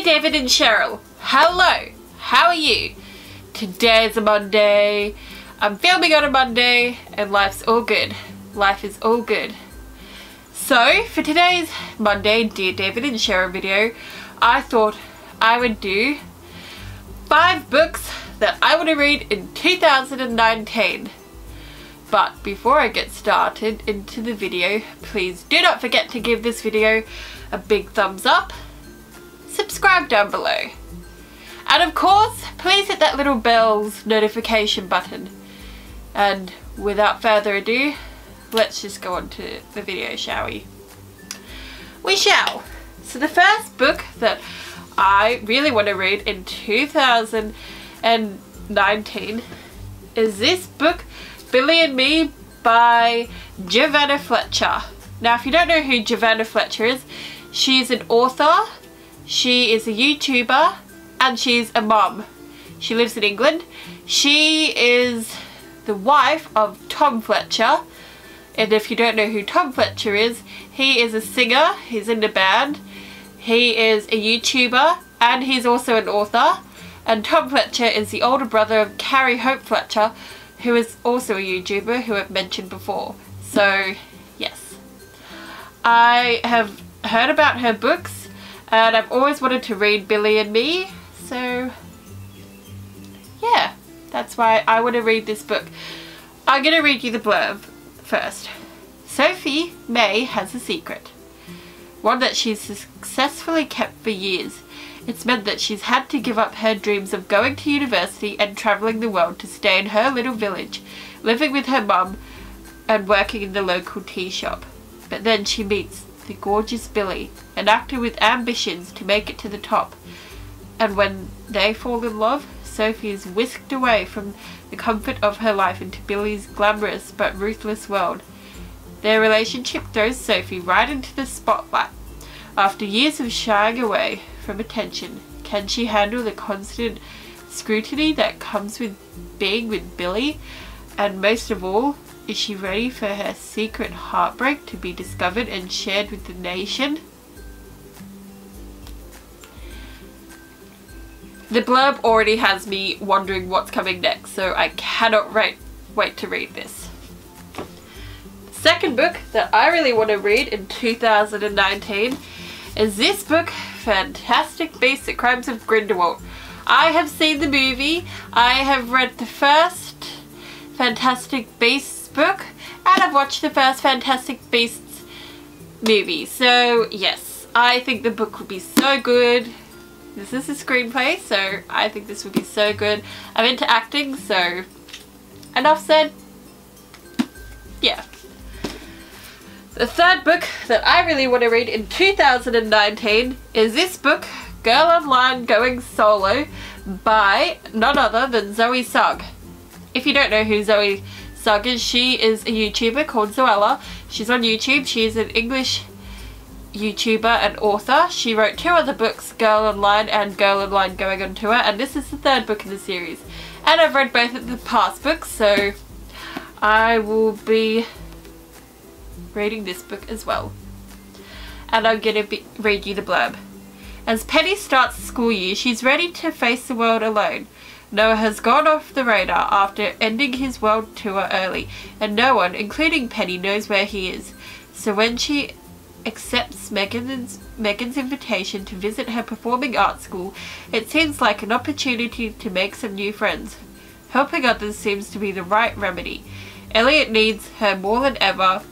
Dear David and Sheryl, hello, how are you? Today is a Monday, I'm filming on a Monday and life's all good. Life is all good. So for today's Monday Dear David and Sheryl video, I thought I would do 5 books that I want to read in 2019. But before I get started into the video, please do not forget to give this video a big thumbs up, subscribe down below, and of course please hit that little bell's notification button. And without further ado, let's just go on to the video, shall we? We shall. So the first book that I really want to read in 2019 is this book, Billy and Me by Giovanna Fletcher. Now if you don't know who Giovanna Fletcher is, she's an author, she is a YouTuber, and she's a mom. She lives in England. She is the wife of Tom Fletcher, and if you don't know who Tom Fletcher is, he is a singer, he's in the band, he is a YouTuber, and he's also an author. And Tom Fletcher is the older brother of Carrie Hope Fletcher, who is also a YouTuber who I've mentioned before. So yes, I have heard about her books and I've always wanted to read Billy and Me, so yeah, that's why I want to read this book. I'm going to read you the blurb first. Sophie May has a secret, one that she's successfully kept for years. It's meant that she's had to give up her dreams of going to university and travelling the world to stay in her little village, living with her mum and working in the local tea shop. But then she meets the gorgeous Billy, an actor with ambitions to make it to the top. And when they fall in love, Sophie is whisked away from the comfort of her life into Billy's glamorous but ruthless world. Their relationship throws Sophie right into the spotlight. After years of shying away from attention, can she handle the constant scrutiny that comes with being with Billy? And most of all, is she ready for her secret heartbreak to be discovered and shared with the nation? The blurb already has me wondering what's coming next, so I cannot wait to read this. Second book that I really want to read in 2019 is this book, Fantastic Beasts: The Crimes of Grindelwald. I have seen the movie, I have read the first Fantastic Beasts book, and I've watched the first Fantastic Beasts movie. So yes, I think the book would be so good. This is a screenplay, so I think this would be so good. I'm into acting, so enough said. Yeah. The third book that I really want to read in 2019 is this book, Girl Online Going Solo by none other than Zoe Sugg. If you don't know who Zoe Sugg is, she is a YouTuber called Zoella. She's on YouTube. She's an English YouTuber and author. She wrote 2 other books, Girl Online and Girl Online Going on Tour, and this is the 3rd book in the series. And I've read both of the past books, so I will be reading this book as well. And I'm going to read you the blurb. As Penny starts the school year, she's ready to face the world alone. Noah has gone off the radar after ending his world tour early, and no one, including Penny, knows where he is. So when she accepts Megan's invitation to visit her performing arts school, it seems like an opportunity to make some new friends. Helping others seems to be the right remedy. Elliot needs her more than ever,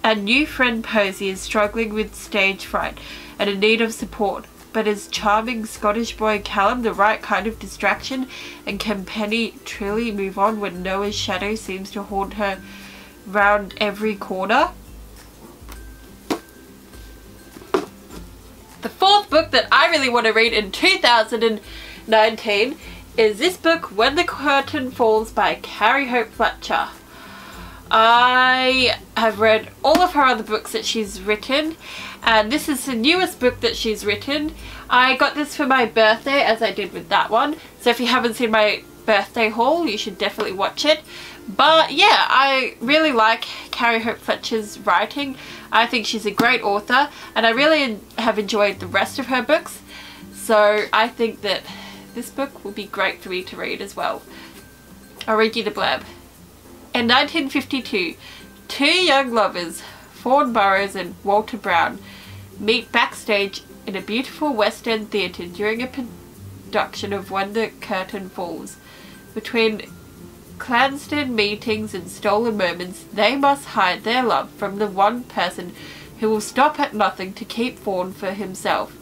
and new friend Posy is struggling with stage fright and in need of support. But is charming Scottish boy Callum the right kind of distraction? And can Penny truly move on when Noah's shadow seems to haunt her round every corner? The 4th book that I really want to read in 2019 is this book, When the Curtain Falls by Carrie Hope Fletcher. I have read all of her other books that she's written, and this is the newest book that she's written. I got this for my birthday, as I did with that one, so if you haven't seen my birthday haul, you should definitely watch it. But yeah, I really like Carrie Hope Fletcher's writing. I think she's a great author, and I really have enjoyed the rest of her books. So I think that this book will be great for me to read as well. I'll read you the blurb. In 1952, two young lovers, Fawn Burrows and Walter Brown, meet backstage in a beautiful West End theatre during a production of When the Curtain Falls. Between clandestine meetings and stolen moments, they must hide their love from the one person who will stop at nothing to keep Fawn for himself.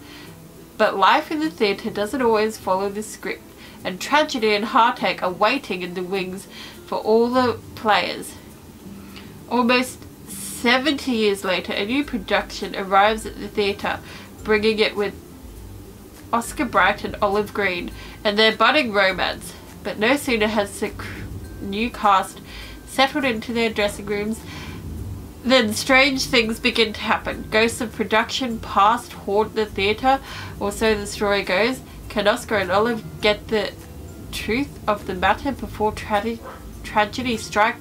But life in the theatre doesn't always follow the script, and tragedy and heartache are waiting in the wings for all the players. Almost 70 years later, a new production arrives at the theatre, bringing it with Oscar Bright and Olive Green and their budding romance. But no sooner has the new cast settled into their dressing rooms than strange things begin to happen. Ghosts of production past haunt the theatre, or so the story goes. Can Oscar and Olive get the truth of the matter before tragedy strikes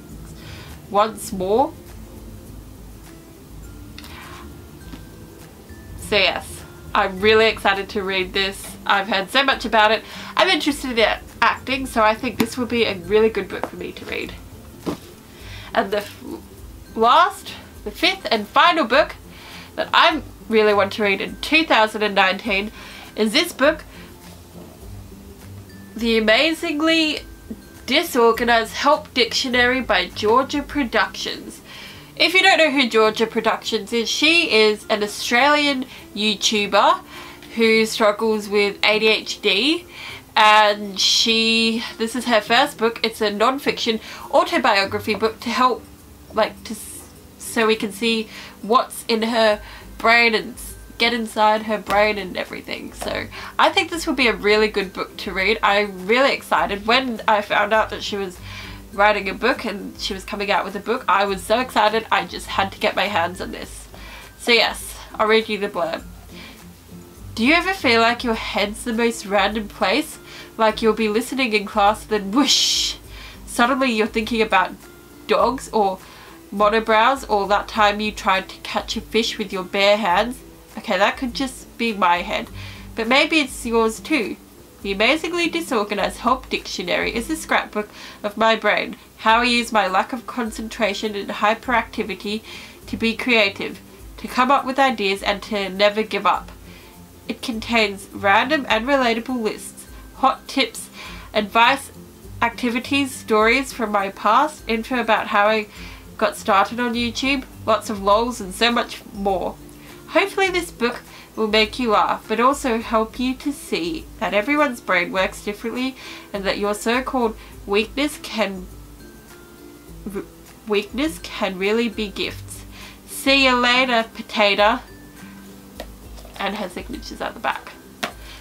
once more? So yes, I'm really excited to read this. I've heard so much about it. I'm interested in acting, so I think this will be a really good book for me to read. And the fifth and final book that I really want to read in 2019 is this book, The Amazingly Disorganized Help Dictionary by Georgia Productions. If you don't know who Georgia Productions is, she is an Australian YouTuber who struggles with ADHD, and this is her first book. It's a non-fiction autobiography book to help, so we can see what's in her brain and get inside her brain and everything. So I think this will be a really good book to read. I'm really excited. When I found out that she was writing a book and she was coming out with a book, I was so excited I just had to get my hands on this. So yes, I'll read you the blurb. Do you ever feel like your head's the most random place? Like you'll be listening in class, then whoosh! Suddenly you're thinking about dogs or monobrows, or that time you tried to catch a fish with your bare hands. Okay, that could just be my head, but maybe it's yours too. The Amazingly Disorganized Help Dictionary is a scrapbook of my brain, how I use my lack of concentration and hyperactivity to be creative, to come up with ideas and to never give up. It contains random and relatable lists, hot tips, advice, activities, stories from my past, info about how I got started on YouTube, lots of lols and so much more. Hopefully this book will make you laugh, but also help you to see that everyone's brain works differently and that your so-called weakness can really be gifts. See you later, potato. And her signature's at the back.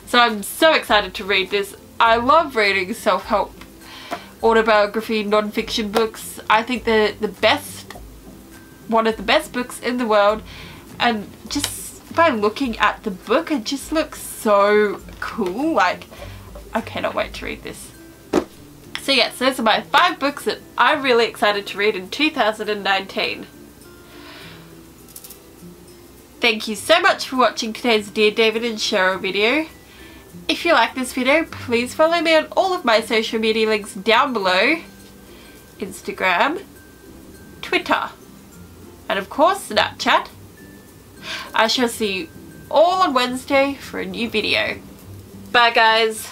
So I'm so excited to read this. I love reading self-help autobiography non-fiction books. I think they're one of the best books in the world, and just by looking at the book it just looks so cool. Like, I cannot wait to read this. So yes, those are my 5 books that I'm really excited to read in 2019. Thank you so much for watching today's Dear David and Sheryl video. If you like this video, please follow me on all of my social media links down below. Instagram, Twitter, and of course Snapchat. I shall see you all on Wednesday for a new video. Bye guys.